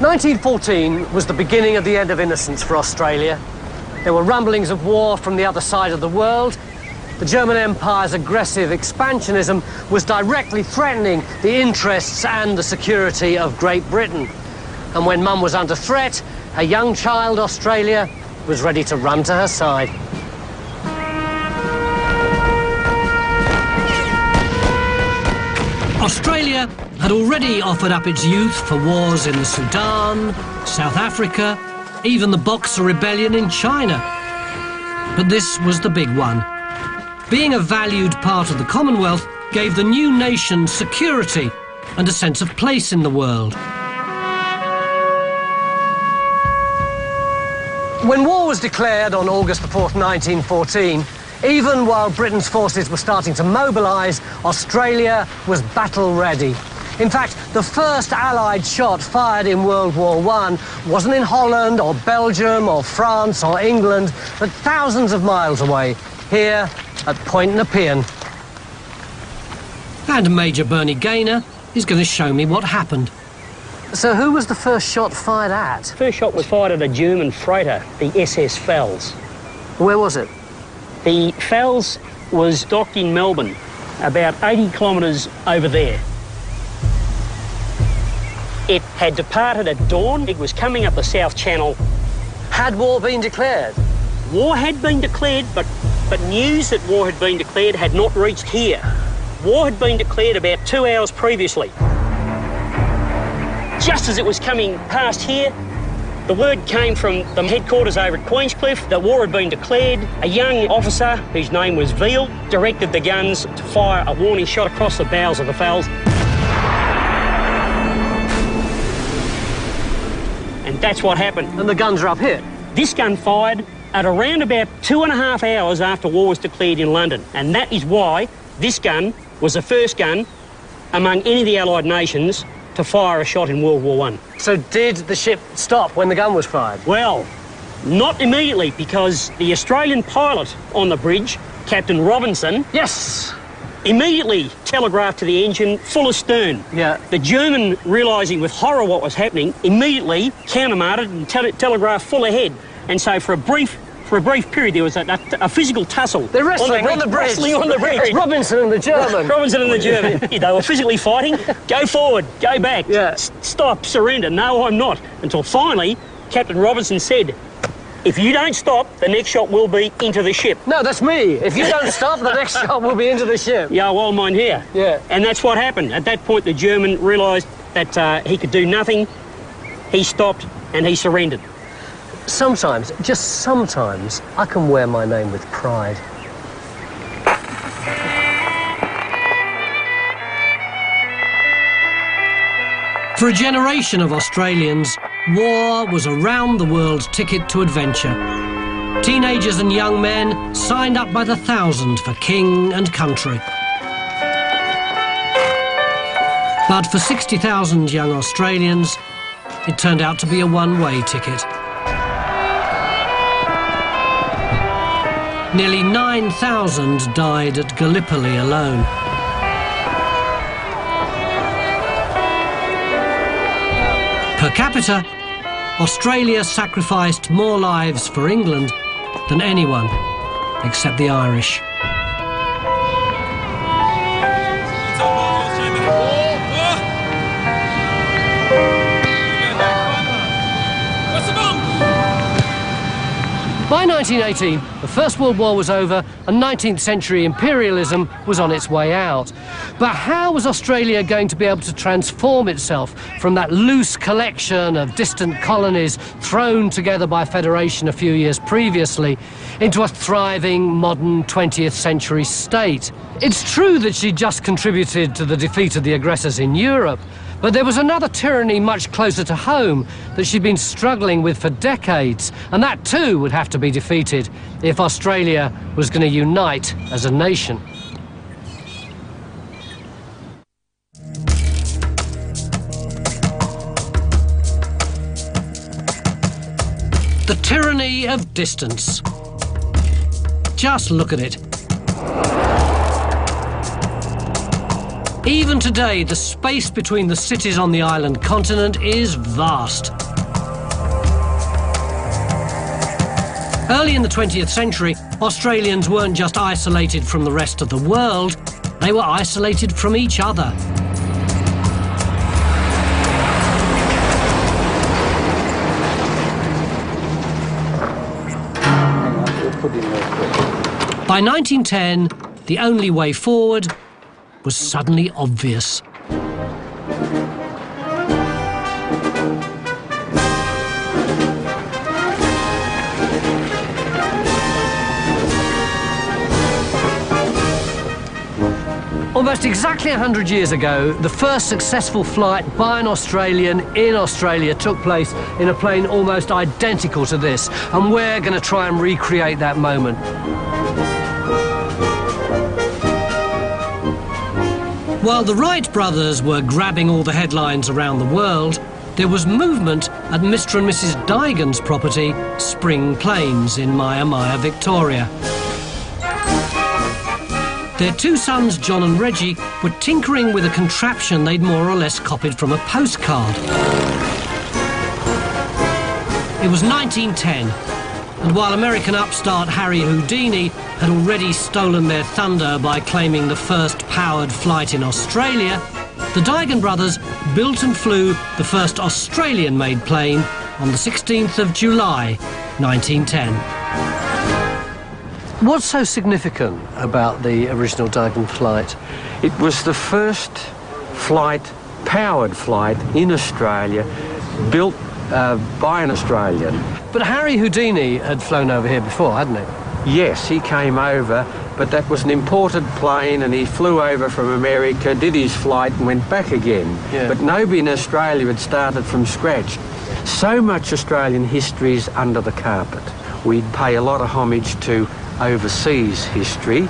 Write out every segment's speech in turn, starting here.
1914 was the beginning of the end of innocence for Australia. There were rumblings of war from the other side of the world. The German Empire's aggressive expansionism was directly threatening the interests and the security of Great Britain. And when Mum was under threat, a young child, Australia, was ready to run to her side. Australia had already offered up its youth for wars in the Sudan, South Africa, even the Boxer Rebellion in China. But this was the big one. Being a valued part of the Commonwealth gave the new nation security and a sense of place in the world. When war was declared on August the 4th, 1914, even while Britain's forces were starting to mobilise, Australia was battle-ready. In fact, the first Allied shot fired in World War I wasn't in Holland or Belgium or France or England, but thousands of miles away, here at Point Nepean. And Major Bernie Gaynor is going to show me what happened. So who was the first shot fired at? The first shot was fired at a German freighter, the SS Fels. Where was it? The Fels was docked in Melbourne, about 80 kilometres over there. It had departed at dawn. It was coming up the South Channel. Had war been declared? War had been declared, but news that war had been declared had not reached here. War had been declared about 2 hours previously. Just as it was coming past here, the word came from the headquarters over at Queenscliff that war had been declared. A young officer, whose name was Veal, directed the guns to fire a warning shot across the bows of the Fels. And that's what happened. And the guns are up here? This gun fired at around about 2.5 hours after war was declared in London. And that is why this gun was the first gun among any of the Allied nations to fire a shot in World War I. So did the ship stop when the gun was fired? Well, not immediately, because the Australian pilot on the bridge, Captain Robinson, yes, immediately telegraphed to the engine full astern. Yeah. The German, realising with horror what was happening, immediately countermarted and telegraphed full ahead. And so for a brief period, there was a physical tussle. They're wrestling on the bridge. Wrestling on the bridge. Robinson and the German. Robinson and the German. They were physically fighting. Go forward, go back. Yeah. Stop, surrender. No, I'm not. Until finally, Captain Robinson said, if you don't stop, the next shot will be into the ship. No, that's me. If you don't stop, the next shot will be into the ship. Yeah, well, mine here. Yeah. And that's what happened. At that point, the German realised that he could do nothing. He stopped and he surrendered. Sometimes, just sometimes, I can wear my name with pride. For a generation of Australians, war was a round-the-world ticket to adventure. Teenagers and young men signed up by the thousand for king and country. But for 60,000 young Australians, it turned out to be a one-way ticket. Nearly 9,000 died at Gallipoli alone. Per capita, Australia sacrificed more lives for England than anyone, except the Irish. By 1918, the First World War was over and 19th century imperialism was on its way out. But how was Australia going to be able to transform itself from that loose collection of distant colonies thrown together by Federation a few years previously into a thriving, modern 20th century state? It's true that she just contributed to the defeat of the aggressors in Europe, but there was another tyranny much closer to home that she'd been struggling with for decades, and that too would have to be defeated if Australia was going to unite as a nation. The tyranny of distance. Just look at it. Even today, the space between the cities on the island continent is vast. Early in the 20th century, Australians weren't just isolated from the rest of the world, they were isolated from each other. By 1910, the only way forward was suddenly obvious. Almost exactly 100 years ago, the first successful flight by an Australian in Australia took place in a plane almost identical to this, and we're going to try and recreate that moment. While the Wright brothers were grabbing all the headlines around the world, there was movement at Mr. and Mrs. Dygan's property, Spring Plains, in Maya, Victoria. Their two sons, John and Reggie, were tinkering with a contraption they'd more or less copied from a postcard. It was 1910, and while American upstart Harry Houdini had already stolen their thunder by claiming the first powered flight in Australia, the Dygan brothers built and flew the first Australian-made plane on the 16th of July, 1910. What's so significant about the original Dygan flight? It was the first powered flight in Australia, built by an Australian. But Harry Houdini had flown over here before, hadn't he? Yes, he came over, but that was an imported plane, and he flew over from America, did his flight and went back again. Yeah. But nobody in Australia had started from scratch. So much Australian history is under the carpet. We pay a lot of homage to overseas history,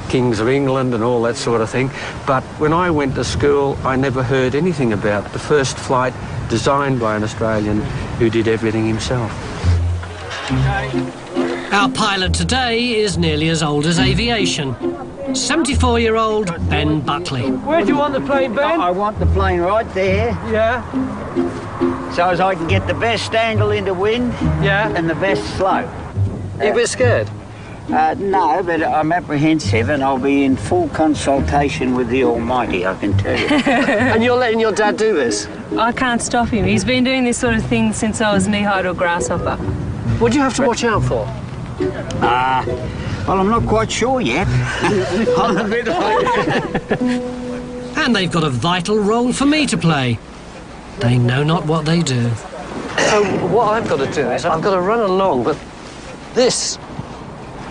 kings of England and all that sort of thing, but when I went to school I never heard anything about the first flight designed by an Australian who did everything himself. Our pilot today is nearly as old as aviation. 74-year-old Ben Buckley. Where do you want the plane, Ben? I want the plane right there. Yeah. So as I can get the best angle into wind. Yeah. And the best slope. You a bit scared? No, but I'm apprehensive, and I'll be in full consultation with the Almighty, I can tell you. And you're letting your dad do this? I can't stop him. He's been doing this sort of thing since I was knee-high to a grasshopper. What do you have to watch out for? Well, I'm not quite sure yet. I'm a bit And they've got a vital role for me to play. They know not what they do. So what I've got to do is I've got to run along, but this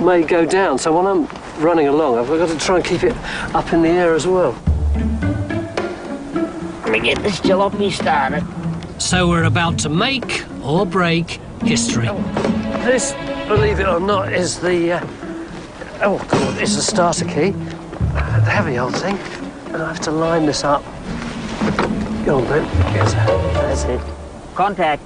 may go down. So when I'm running along, I've got to try and keep it up in the air as well. Let me get this jalopy started. So we're about to make or break history. This, believe it or not, is the... oh, God, it's the starter key. The heavy old thing. And I have to line this up. Go on, Ben. That's it. Contact.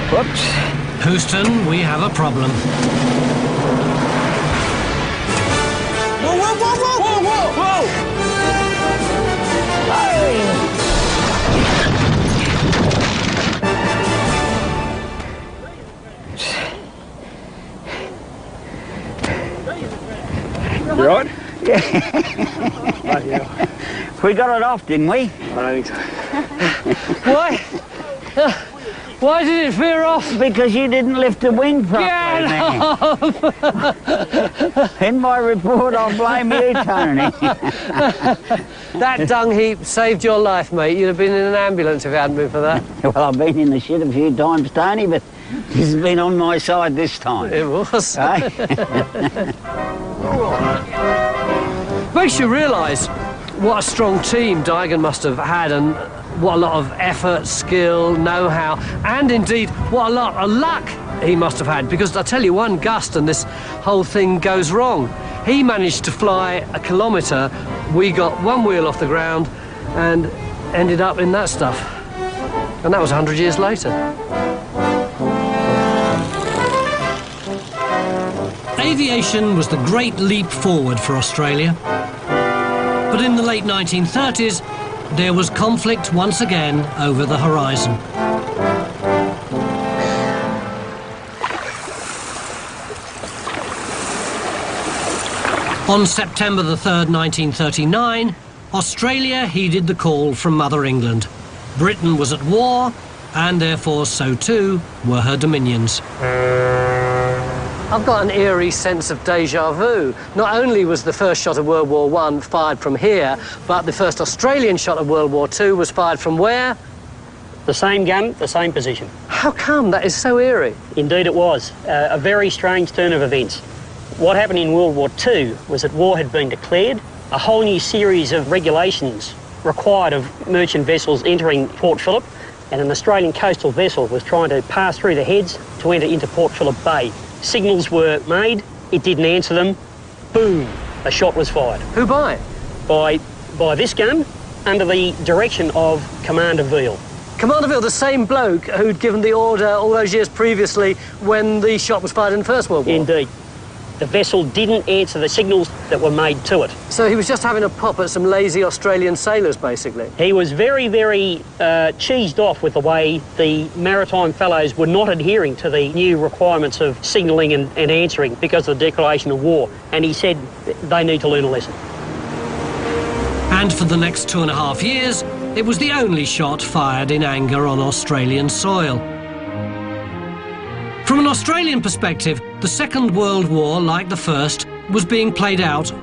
Whoops. Houston, we have a problem. Whoa, whoa, whoa, whoa, whoa, whoa, You all right? Yeah. We got it off, didn't we? I don't think so. Why? Why did it veer off? Because you didn't lift the wing properly, man. In my report, I'll blame you, Tony. That dung heap saved your life, mate. You'd have been in an ambulance if it hadn't been for that. Well, I've been in the shit a few times, Tony, but this has been on my side this time. It was. Eh? Makes you realise what a strong team Duigan must have had, and what a lot of effort, skill, know-how, and indeed what a lot of luck he must have had, because I tell you, one gust and this whole thing goes wrong. He managed to fly a kilometre, we got one wheel off the ground and ended up in that stuff. And that was 100 years later. Aviation was the great leap forward for Australia. But in the late 1930s, there was conflict once again over the horizon. On September the 3rd, 1939, Australia heeded the call from Mother England. Britain was at war, and therefore so too were her dominions. I've got an eerie sense of déjà vu. Not only was the first shot of World War I fired from here, but the first Australian shot of World War II was fired from where? The same gun, the same position. How come? That is so eerie. Indeed it was. A very strange turn of events. What happened in World War II was that war had been declared. A whole new series of regulations required of merchant vessels entering Port Phillip, and an Australian coastal vessel was trying to pass through the heads to enter into Port Phillip Bay. Signals were made, it didn't answer them, boom, a shot was fired. Who by? By this gun, under the direction of Commander Veal. Commander Veal, the same bloke who'd given the order all those years previously when the shot was fired in the First World War. Indeed. The vessel didn't answer the signals that were made to it. So he was just having a pop at some lazy Australian sailors, basically? He was very, very cheesed off with the way the maritime fellows were not adhering to the new requirements of signalling and answering because of the declaration of war. And he said they need to learn a lesson. And for the next 2.5 years, it was the only shot fired in anger on Australian soil. From an Australian perspective, the Second World War, like the First, was being played out